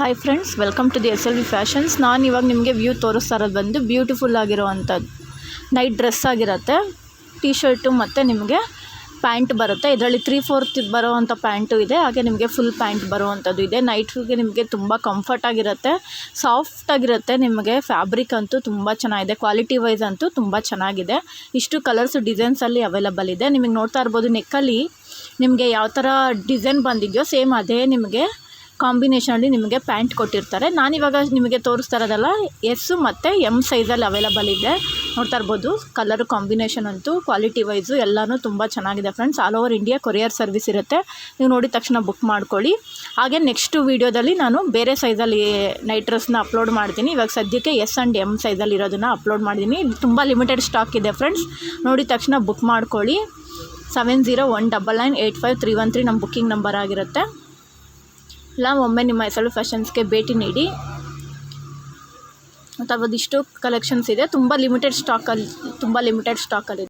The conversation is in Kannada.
Hi friends, welcome to the SLV fashions. ನಾನು ಇವಾಗ ನಿಮಗೆ ವ್ಯೂ ತೋರಿಸ್ತಾ ಇರೋದು ಬಂದು ಬ್ಯೂಟಿಫುಲ್ ಆಗಿರೋವಂಥದ್ದು ನೈಟ್ ಡ್ರೆಸ್ ಆಗಿರುತ್ತೆ. ಟಿ ಶರ್ಟು ಮತ್ತು ನಿಮಗೆ ಪ್ಯಾಂಟ್ ಬರುತ್ತೆ. ಇದರಲ್ಲಿ 3/4 ಬರೋವಂಥ ಪ್ಯಾಂಟು ಇದೆ, ಹಾಗೆ ನಿಮಗೆ ಫುಲ್ ಪ್ಯಾಂಟ್ ಬರುವಂಥದ್ದು ಇದೆ. ನೈಟ್ಗೆ ನಿಮಗೆ ತುಂಬ ಕಂಫರ್ಟಾಗಿರುತ್ತೆ, ಸಾಫ್ಟಾಗಿರುತ್ತೆ. ನಿಮಗೆ ಫ್ಯಾಬ್ರಿಕ್ ಅಂತೂ ತುಂಬ ಚೆನ್ನಾಗಿದೆ, ಕ್ವಾಲಿಟಿ ವೈಸ್ ಅಂತೂ ತುಂಬ ಚೆನ್ನಾಗಿದೆ. ಇಷ್ಟು ಕಲರ್ಸ್ ಡಿಸೈನ್ಸಲ್ಲಿ ಅವೈಲಬಲ್ ಇದೆ. ನಿಮಗೆ ನೋಡ್ತಾ ಇರ್ಬೋದು, ನೆಕ್ಕಲ್ಲಿ ನಿಮಗೆ ಯಾವ ಥರ ಡಿಸೈನ್ ಬಂದಿದೆಯೋ ಸೇಮ್ ಅದೇ ನಿಮಗೆ ಕಾಂಬಿನೇಷನಲ್ಲಿ ನಿಮಗೆ ಪ್ಯಾಂಟ್ ಕೊಟ್ಟಿರ್ತಾರೆ. ನಾನಿವಾಗ ನಿಮಗೆ ತೋರಿಸ್ತಾ ಇರೋದಲ್ಲ, S ಮತ್ತು M ಸೈಜಲ್ಲಿ ಅವೈಲಬಲ್ ಇದೆ. ನೋಡ್ತಾ ಇರ್ಬೋದು, ಕಲರ್ ಕಾಂಬಿನೇಷನ್ ಅಂತೂ ಕ್ವಾಲಿಟಿ ವೈಸು ಎಲ್ಲನೂ ತುಂಬ ಚೆನ್ನಾಗಿದೆ friends. All over India courier service ಇರುತ್ತೆ. ನೀವು ನೋಡಿದ ತಕ್ಷಣ ಬುಕ್ ಮಾಡ್ಕೊಳ್ಳಿ. ಹಾಗೆ ನೆಕ್ಸ್ಟ್ ವೀಡಿಯೋದಲ್ಲಿ ನಾನು ಬೇರೆ ಸೈಜಲ್ಲಿ ನೈಟ್ ಡ್ರೆಸ್ನ ಅಪ್ಲೋಡ್ ಮಾಡ್ತೀನಿ. ಇವಾಗ ಸದ್ಯಕ್ಕೆ S ಆ್ಯಂಡ್ M ಸೈಜಲ್ಲಿ ಇರೋದನ್ನು ಅಪ್ಲೋಡ್ ಮಾಡಿದ್ದೀನಿ. ತುಂಬ ಲಿಮಿಟೆಡ್ ಸ್ಟಾಕ್ ಇದೆ ಫ್ರೆಂಡ್ಸ್. ನೋಡಿದ ತಕ್ಷಣ ಬುಕ್ ಮಾಡ್ಕೊಳ್ಳಿ. 7019985313 ನಮ್ಮ ಬುಕ್ಕಿಂಗ್ ನಂಬರ್ ಆಗಿರುತ್ತೆ. ಇಲ್ಲ, ಒಮ್ಮೆ ನಿಮ್ಮ SLV ಫ್ಯಾಷನ್ಸ್ಗೆ ಭೇಟಿ ನೀಡಿ. ಮತ್ತು ಇಷ್ಟು ಕಲೆಕ್ಷನ್ಸ್ ಇದೆ, ತುಂಬ ಲಿಮಿಟೆಡ್ ಸ್ಟಾಕಲ್ಲಿ